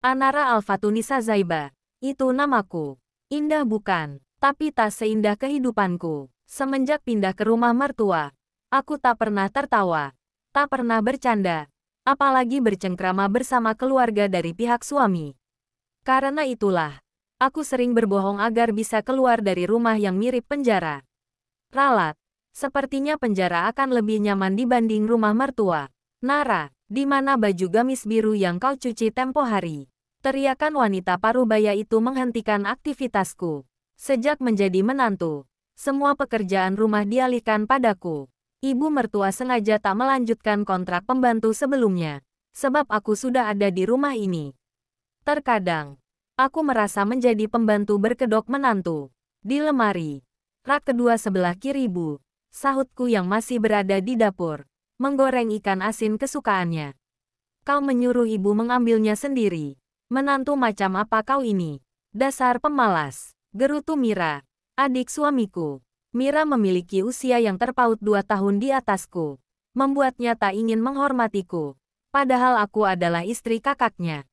Anara Alfatunisa Zaiba. Itu namaku. Indah bukan? Tapi tak seindah kehidupanku. Semenjak pindah ke rumah mertua, aku tak pernah tertawa, tak pernah bercanda, apalagi bercengkrama bersama keluarga dari pihak suami. Karena itulah, aku sering berbohong agar bisa keluar dari rumah yang mirip penjara. Ralat, sepertinya penjara akan lebih nyaman dibanding rumah mertua. Nara, di mana baju gamis biru yang kau cuci tempo hari? Teriakan wanita parubaya itu menghentikan aktivitasku. Sejak menjadi menantu, semua pekerjaan rumah dialihkan padaku. Ibu mertua sengaja tak melanjutkan kontrak pembantu sebelumnya, sebab aku sudah ada di rumah ini. Terkadang, aku merasa menjadi pembantu berkedok menantu. Di lemari, rak kedua sebelah kiri Bu, sahutku yang masih berada di dapur, menggoreng ikan asin kesukaannya. Kau menyuruh ibu mengambilnya sendiri. Menantu macam apa kau ini? Dasar pemalas. Gerutu Mira, adik suamiku. Mira memiliki usia yang terpaut 2 tahun di atasku. Membuatnya tak ingin menghormatiku. Padahal aku adalah istri kakaknya.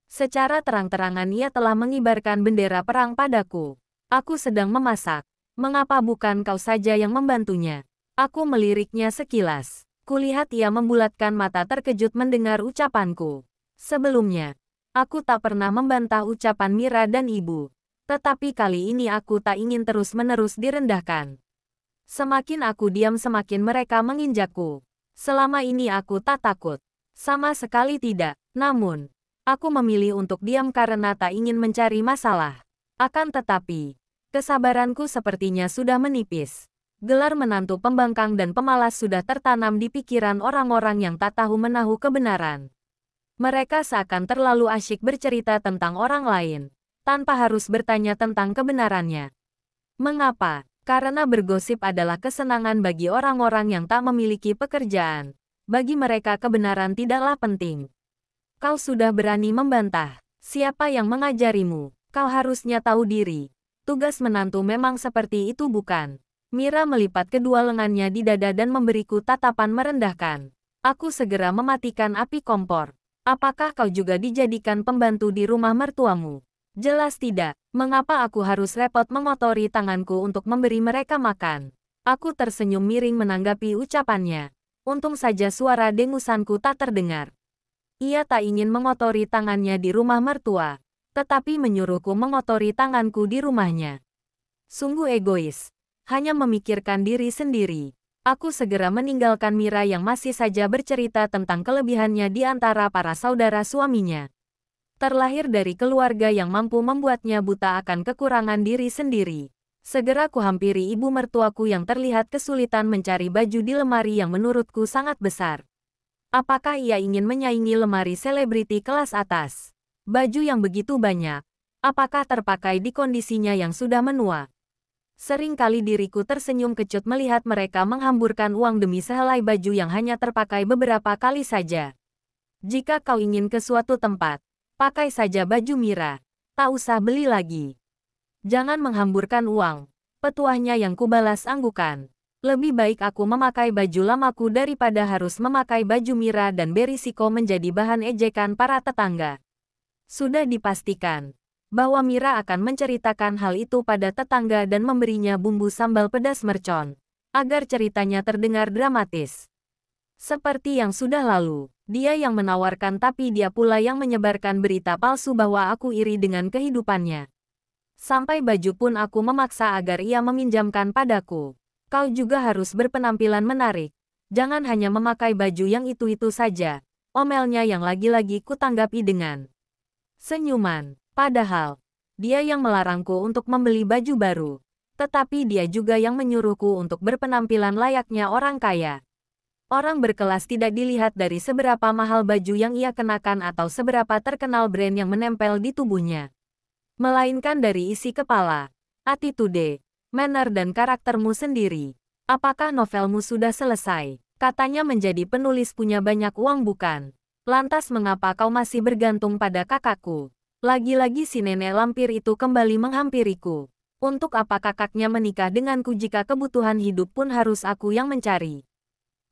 Secara terang-terangan ia telah mengibarkan bendera perang padaku. Aku sedang memasak. Mengapa bukan kau saja yang membantunya? Aku meliriknya sekilas. Kulihat ia membulatkan mata terkejut mendengar ucapanku. Sebelumnya, aku tak pernah membantah ucapan Mira dan ibu. Tetapi kali ini aku tak ingin terus-menerus direndahkan. Semakin aku diam semakin mereka menginjakku. Selama ini aku tak takut. Sama sekali tidak. Namun, aku memilih untuk diam karena tak ingin mencari masalah. Akan tetapi, kesabaranku sepertinya sudah menipis. Gelar menantu pembangkang dan pemalas sudah tertanam di pikiran orang-orang yang tak tahu menahu kebenaran. Mereka seakan terlalu asyik bercerita tentang orang lain, tanpa harus bertanya tentang kebenarannya. Mengapa? Karena bergosip adalah kesenangan bagi orang-orang yang tak memiliki pekerjaan. Bagi mereka kebenaran tidaklah penting. Kau sudah berani membantah. Siapa yang mengajarimu? Kau harusnya tahu diri. Tugas menantu memang seperti itu bukan? Mira melipat kedua lengannya di dada dan memberiku tatapan merendahkan. Aku segera mematikan api kompor. Apakah kau juga dijadikan pembantu di rumah mertuamu? Jelas tidak. Mengapa aku harus repot mengotori tanganku untuk memberi mereka makan? Aku tersenyum miring menanggapi ucapannya. Untung saja suara dengusanku tak terdengar. Ia tak ingin mengotori tangannya di rumah mertua, tetapi menyuruhku mengotori tanganku di rumahnya. Sungguh egois. Hanya memikirkan diri sendiri. Aku segera meninggalkan Mira yang masih saja bercerita tentang kelebihannya di antara para saudara suaminya. Terlahir dari keluarga yang mampu membuatnya buta akan kekurangan diri sendiri. Segera kuhampiri ibu mertuaku yang terlihat kesulitan mencari baju di lemari yang menurutku sangat besar. Apakah ia ingin menyaingi lemari selebriti kelas atas? Baju yang begitu banyak, apakah terpakai di kondisinya yang sudah menua? Sering kali diriku tersenyum kecut melihat mereka menghamburkan uang demi sehelai baju yang hanya terpakai beberapa kali saja. Jika kau ingin ke suatu tempat, pakai saja baju Mira. Tak usah beli lagi. Jangan menghamburkan uang. Petuahnya yang kubalas anggukan. Lebih baik aku memakai baju lamaku daripada harus memakai baju Mira dan berisiko menjadi bahan ejekan para tetangga. Sudah dipastikan bahwa Mira akan menceritakan hal itu pada tetangga dan memberinya bumbu sambal pedas mercon, agar ceritanya terdengar dramatis. Seperti yang sudah lalu. Dia yang menawarkan tapi dia pula yang menyebarkan berita palsu bahwa aku iri dengan kehidupannya. Sampai baju pun aku memaksa agar ia meminjamkan padaku. Kau juga harus berpenampilan menarik. Jangan hanya memakai baju yang itu-itu saja. Omelnya yang lagi-lagi kutanggapi dengan senyuman. Padahal, dia yang melarangku untuk membeli baju baru. Tetapi dia juga yang menyuruhku untuk berpenampilan layaknya orang kaya. Orang berkelas tidak dilihat dari seberapa mahal baju yang ia kenakan atau seberapa terkenal brand yang menempel di tubuhnya. Melainkan dari isi kepala, attitude, manner dan karaktermu sendiri. Apakah novelmu sudah selesai? Katanya menjadi penulis punya banyak uang bukan? Lantas mengapa kau masih bergantung pada kakakku? Lagi-lagi si nenek lampir itu kembali menghampiriku. Untuk apa kakaknya menikah denganku jika kebutuhan hidup pun harus aku yang mencari?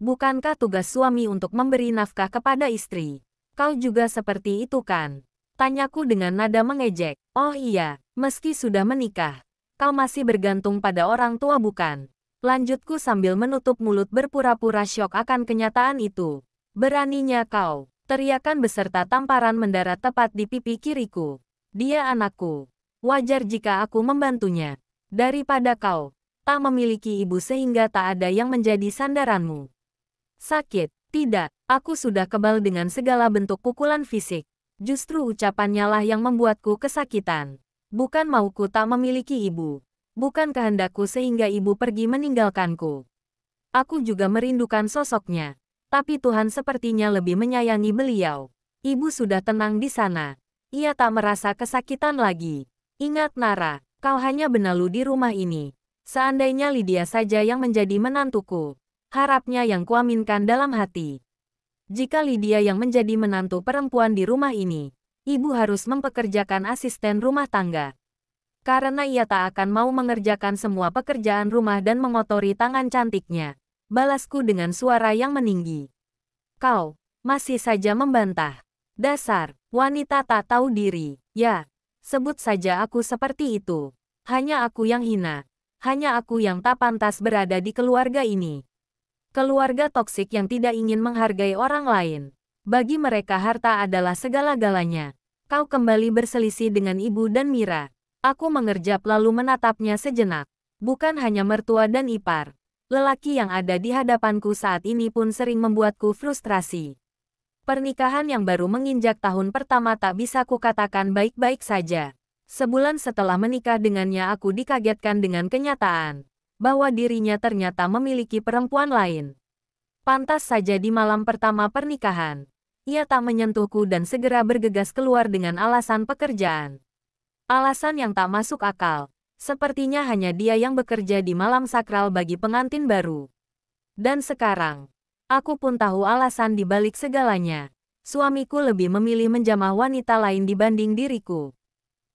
Bukankah tugas suami untuk memberi nafkah kepada istri? Kau juga seperti itu kan? Tanyaku dengan nada mengejek. Oh iya, meski sudah menikah, kau masih bergantung pada orang tua bukan? Lanjutku sambil menutup mulut berpura-pura syok akan kenyataan itu. Beraninya kau, teriakan beserta tamparan mendarat tepat di pipi kiriku. Dia anakku. Wajar jika aku membantunya. Daripada kau, tak memiliki ibu sehingga tak ada yang menjadi sandaranmu. Sakit, tidak, aku sudah kebal dengan segala bentuk pukulan fisik. Justru ucapannya lah yang membuatku kesakitan. Bukan mauku tak memiliki ibu. Bukan kehendakku sehingga ibu pergi meninggalkanku. Aku juga merindukan sosoknya. Tapi Tuhan sepertinya lebih menyayangi beliau. Ibu sudah tenang di sana. Ia tak merasa kesakitan lagi. Ingat Nara, kau hanya benalu di rumah ini. Seandainya Lydia saja yang menjadi menantuku. Harapnya yang kuaminkan dalam hati. Jika Lydia yang menjadi menantu perempuan di rumah ini, ibu harus mempekerjakan asisten rumah tangga. Karena ia tak akan mau mengerjakan semua pekerjaan rumah dan mengotori tangan cantiknya. Balasku dengan suara yang meninggi. Kau, masih saja membantah. Dasar, wanita tak tahu diri. Ya, sebut saja aku seperti itu. Hanya aku yang hina. Hanya aku yang tak pantas berada di keluarga ini. Keluarga toksik yang tidak ingin menghargai orang lain. Bagi mereka harta adalah segala-galanya. Kau kembali berselisih dengan ibu dan Mira. Aku mengerjap lalu menatapnya sejenak. Bukan hanya mertua dan ipar. Lelaki yang ada di hadapanku saat ini pun sering membuatku frustrasi. Pernikahan yang baru menginjak tahun pertama tak bisa kukatakan baik-baik saja. Sebulan setelah menikah dengannya aku dikagetkan dengan kenyataan bahwa dirinya ternyata memiliki perempuan lain. Pantas saja di malam pertama pernikahan, ia tak menyentuhku dan segera bergegas keluar dengan alasan pekerjaan. Alasan yang tak masuk akal, sepertinya hanya dia yang bekerja di malam sakral bagi pengantin baru. Dan sekarang, aku pun tahu alasan di balik segalanya. Suamiku lebih memilih menjamah wanita lain dibanding diriku.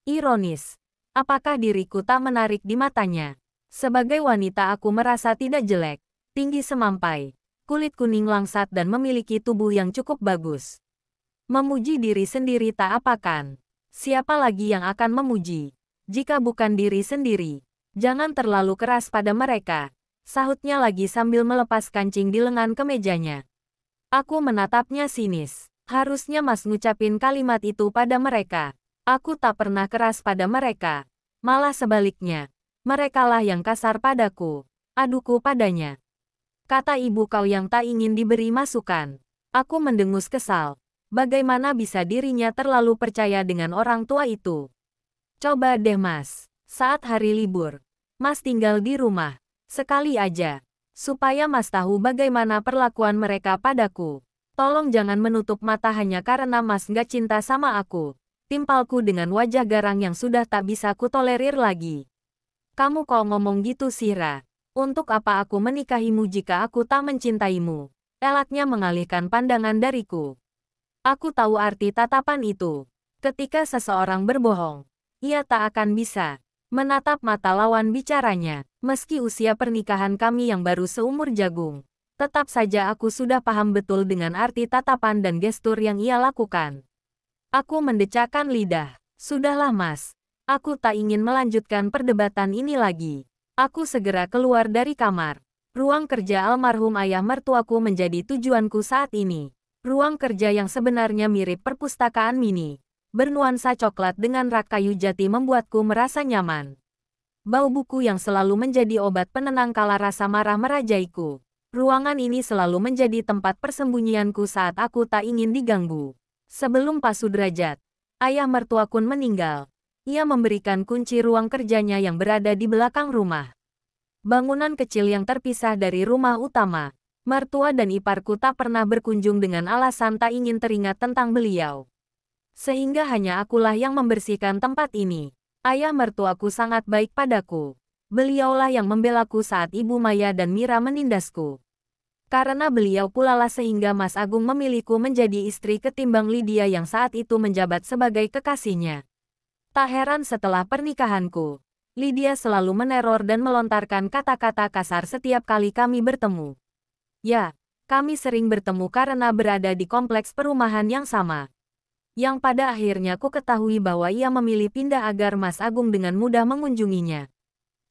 Ironis, apakah diriku tak menarik di matanya? Sebagai wanita aku merasa tidak jelek, tinggi semampai, kulit kuning langsat dan memiliki tubuh yang cukup bagus. Memuji diri sendiri tak apakan. Siapa lagi yang akan memuji? Jika bukan diri sendiri, jangan terlalu keras pada mereka. Sahutnya lagi sambil melepas kancing di lengan kemejanya. Aku menatapnya sinis. Harusnya Mas ngucapin kalimat itu pada mereka. Aku tak pernah keras pada mereka. Malah sebaliknya. Merekalah yang kasar padaku. Aduku padanya. Kata ibu kau yang tak ingin diberi masukan. Aku mendengus kesal. Bagaimana bisa dirinya terlalu percaya dengan orang tua itu? Coba deh Mas. Saat hari libur, Mas tinggal di rumah. Sekali aja. Supaya Mas tahu bagaimana perlakuan mereka padaku. Tolong jangan menutup mata hanya karena Mas nggak cinta sama aku. Timpalku dengan wajah garang yang sudah tak bisa kutolerir lagi. Kamu kok ngomong gitu sih Ra? Untuk apa aku menikahimu jika aku tak mencintaimu? Elaknya mengalihkan pandangan dariku. Aku tahu arti tatapan itu. Ketika seseorang berbohong, ia tak akan bisa menatap mata lawan bicaranya. Meski usia pernikahan kami yang baru seumur jagung, tetap saja aku sudah paham betul dengan arti tatapan dan gestur yang ia lakukan. Aku mendecakkan lidah. Sudahlah Mas. Aku tak ingin melanjutkan perdebatan ini lagi. Aku segera keluar dari kamar. Ruang kerja almarhum ayah mertuaku menjadi tujuanku saat ini. Ruang kerja yang sebenarnya mirip perpustakaan mini. Bernuansa coklat dengan rak kayu jati membuatku merasa nyaman. Bau buku yang selalu menjadi obat penenang kala rasa marah merajaiku. Ruangan ini selalu menjadi tempat persembunyianku saat aku tak ingin diganggu. Sebelum Pak Sudrajat, ayah mertuaku meninggal. Ia memberikan kunci ruang kerjanya yang berada di belakang rumah. Bangunan kecil yang terpisah dari rumah utama. Mertua dan iparku tak pernah berkunjung dengan alasan tak ingin teringat tentang beliau. Sehingga hanya akulah yang membersihkan tempat ini. Ayah mertuaku sangat baik padaku. Beliaulah yang membelaku saat Ibu Maya dan Mira menindasku. Karena beliau pula lah sehingga Mas Agung memilihku menjadi istri ketimbang Lydia yang saat itu menjabat sebagai kekasihnya. Tak heran setelah pernikahanku, Lydia selalu meneror dan melontarkan kata-kata kasar setiap kali kami bertemu. Ya, kami sering bertemu karena berada di kompleks perumahan yang sama. Yang pada akhirnya ku ketahui bahwa ia memilih pindah agar Mas Agung dengan mudah mengunjunginya.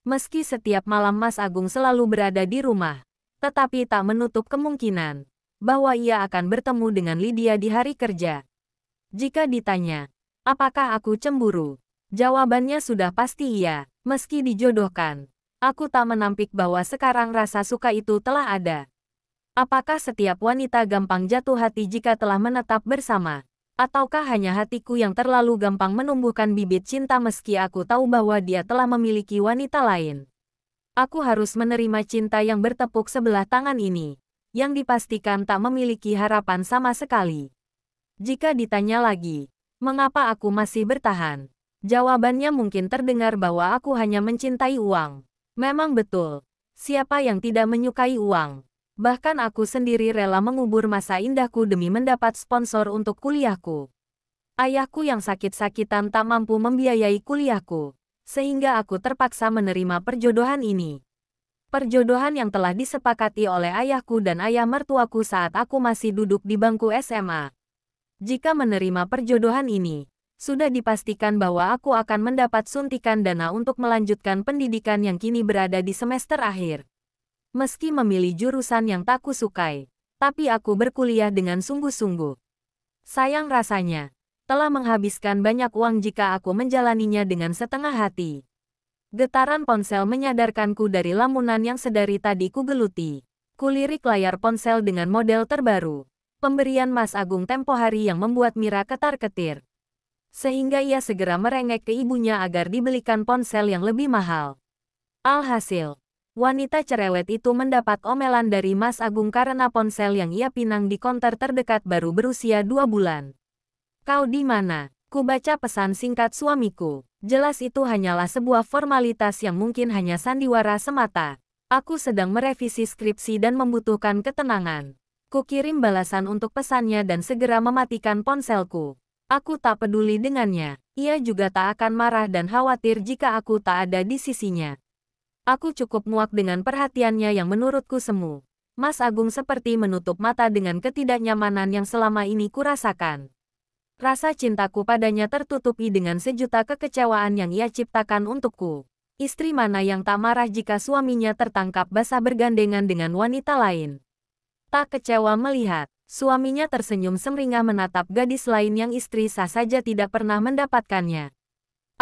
Meski setiap malam Mas Agung selalu berada di rumah, tetapi tak menutup kemungkinan bahwa ia akan bertemu dengan Lydia di hari kerja. Jika ditanya, apakah aku cemburu? Jawabannya sudah pasti iya. Meski dijodohkan, aku tak menampik bahwa sekarang rasa suka itu telah ada. Apakah setiap wanita gampang jatuh hati jika telah menetap bersama? Ataukah hanya hatiku yang terlalu gampang menumbuhkan bibit cinta meski aku tahu bahwa dia telah memiliki wanita lain? Aku harus menerima cinta yang bertepuk sebelah tangan ini, yang dipastikan tak memiliki harapan sama sekali. Jika ditanya lagi, mengapa aku masih bertahan? Jawabannya mungkin terdengar bahwa aku hanya mencintai uang. Memang betul, siapa yang tidak menyukai uang? Bahkan aku sendiri rela mengubur masa indahku demi mendapat sponsor untuk kuliahku. Ayahku yang sakit-sakitan tak mampu membiayai kuliahku, sehingga aku terpaksa menerima perjodohan ini. Perjodohan yang telah disepakati oleh ayahku dan ayah mertuaku saat aku masih duduk di bangku SMA. Jika menerima perjodohan ini, sudah dipastikan bahwa aku akan mendapat suntikan dana untuk melanjutkan pendidikan yang kini berada di semester akhir. Meski memilih jurusan yang tak kusukai, tapi aku berkuliah dengan sungguh-sungguh. Sayang rasanya, telah menghabiskan banyak uang jika aku menjalaninya dengan setengah hati. Getaran ponsel menyadarkanku dari lamunan yang sedari tadi kugeluti. Kulirik layar ponsel dengan model terbaru. Pemberian Mas Agung tempo hari yang membuat Mira ketar-ketir. Sehingga ia segera merengek ke ibunya agar dibelikan ponsel yang lebih mahal. Alhasil, wanita cerewet itu mendapat omelan dari Mas Agung karena ponsel yang ia pinang di konter terdekat baru berusia 2 bulan. "Kau di mana?" Ku baca pesan singkat suamiku. Jelas itu hanyalah sebuah formalitas yang mungkin hanya sandiwara semata. Aku sedang merevisi skripsi dan membutuhkan ketenangan. Ku kirim balasan untuk pesannya dan segera mematikan ponselku. Aku tak peduli dengannya. Ia juga tak akan marah dan khawatir jika aku tak ada di sisinya. Aku cukup muak dengan perhatiannya yang menurutku semu. Mas Agung seperti menutup mata dengan ketidaknyamanan yang selama ini kurasakan. Rasa cintaku padanya tertutupi dengan sejuta kekecewaan yang ia ciptakan untukku. Istri mana yang tak marah jika suaminya tertangkap basah bergandengan dengan wanita lain? Tak kecewa melihat suaminya tersenyum semeringah menatap gadis lain yang istri sah saja tidak pernah mendapatkannya.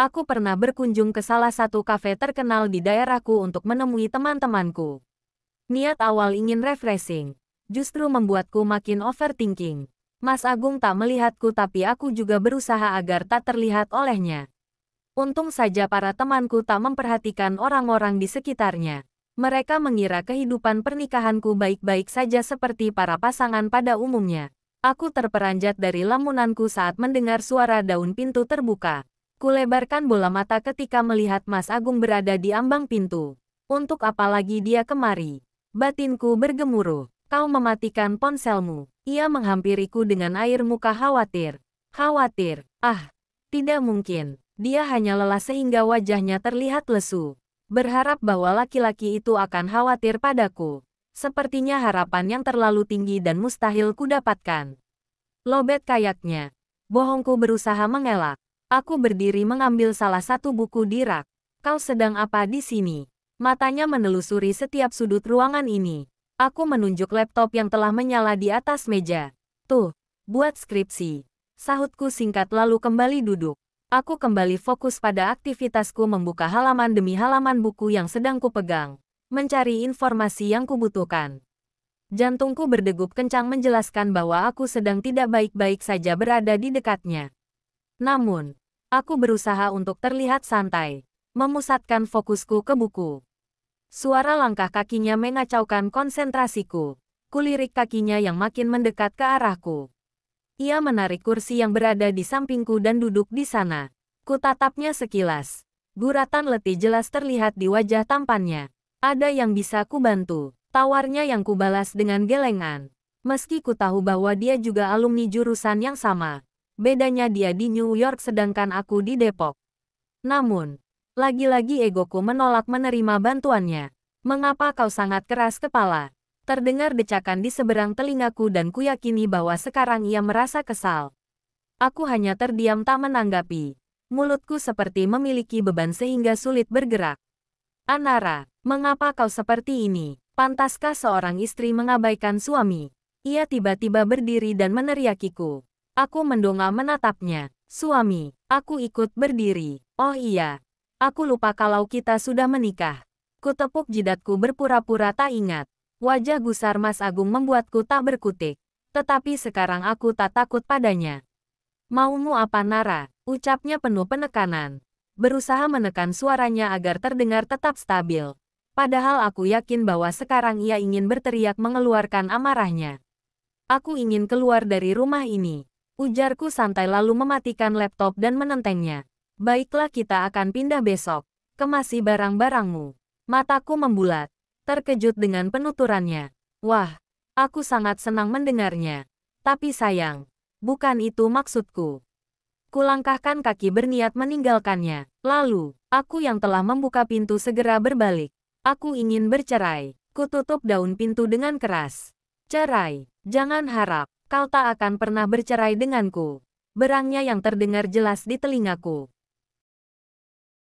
Aku pernah berkunjung ke salah satu kafe terkenal di daerahku untuk menemui teman-temanku. Niat awal ingin refreshing, justru membuatku makin overthinking. Mas Agung tak melihatku tapi aku juga berusaha agar tak terlihat olehnya. Untung saja para temanku tak memperhatikan orang-orang di sekitarnya. Mereka mengira kehidupan pernikahanku baik-baik saja seperti para pasangan pada umumnya. Aku terperanjat dari lamunanku saat mendengar suara daun pintu terbuka. Kulebarkan bola mata ketika melihat Mas Agung berada di ambang pintu. Untuk apa lagi dia kemari? Batinku bergemuruh. Kau mematikan ponselmu. Ia menghampiriku dengan air muka khawatir. Khawatir? Ah, tidak mungkin. Dia hanya lelah sehingga wajahnya terlihat lesu. Berharap bahwa laki-laki itu akan khawatir padaku. Sepertinya harapan yang terlalu tinggi dan mustahil kudapatkan. Lobet kayaknya. Bohongku berusaha mengelak. Aku berdiri mengambil salah satu buku di rak. Kau sedang apa di sini? Matanya menelusuri setiap sudut ruangan ini. Aku menunjuk laptop yang telah menyala di atas meja. Tuh, buat skripsi. Sahutku singkat lalu kembali duduk. Aku kembali fokus pada aktivitasku membuka halaman demi halaman buku yang sedang kupegang. Mencari informasi yang kubutuhkan. Jantungku berdegup kencang menjelaskan bahwa aku sedang tidak baik-baik saja berada di dekatnya. Namun, aku berusaha untuk terlihat santai. Memusatkan fokusku ke buku. Suara langkah kakinya mengacaukan konsentrasiku. Kulirik kakinya yang makin mendekat ke arahku. Ia menarik kursi yang berada di sampingku dan duduk di sana. Kutatapnya sekilas. Guratan letih jelas terlihat di wajah tampannya. Ada yang bisa kubantu? Tawarnya yang kubalas dengan gelengan. Meski ku tahu bahwa dia juga alumni jurusan yang sama. Bedanya dia di New York sedangkan aku di Depok. Namun, lagi-lagi egoku menolak menerima bantuannya. Mengapa kau sangat keras kepala? Terdengar decakan di seberang telingaku dan kuyakini bahwa sekarang ia merasa kesal. Aku hanya terdiam tak menanggapi. Mulutku seperti memiliki beban sehingga sulit bergerak. Anara, mengapa kau seperti ini? Pantaskah seorang istri mengabaikan suami? Ia tiba-tiba berdiri dan meneriakiku. Aku mendongak menatapnya. Suami, aku ikut berdiri. Oh iya, aku lupa kalau kita sudah menikah. Kutepuk jidatku berpura-pura tak ingat. Wajah gusar Mas Agung membuatku tak berkutik. Tetapi sekarang aku tak takut padanya. Maumu apa Nara? Ucapnya penuh penekanan. Berusaha menekan suaranya agar terdengar tetap stabil. Padahal aku yakin bahwa sekarang ia ingin berteriak mengeluarkan amarahnya. Aku ingin keluar dari rumah ini. Ujarku santai lalu mematikan laptop dan menentengnya. Baiklah kita akan pindah besok. Kemasi barang-barangmu. Mataku membulat. Terkejut dengan penuturannya. Wah, aku sangat senang mendengarnya. Tapi sayang. Bukan itu maksudku. Kulangkahkan kaki berniat meninggalkannya. Lalu, aku yang telah membuka pintu segera berbalik. Aku ingin bercerai. Kututup daun pintu dengan keras. Cerai. Jangan harap, kau tak akan pernah bercerai denganku. Berangnya yang terdengar jelas di telingaku.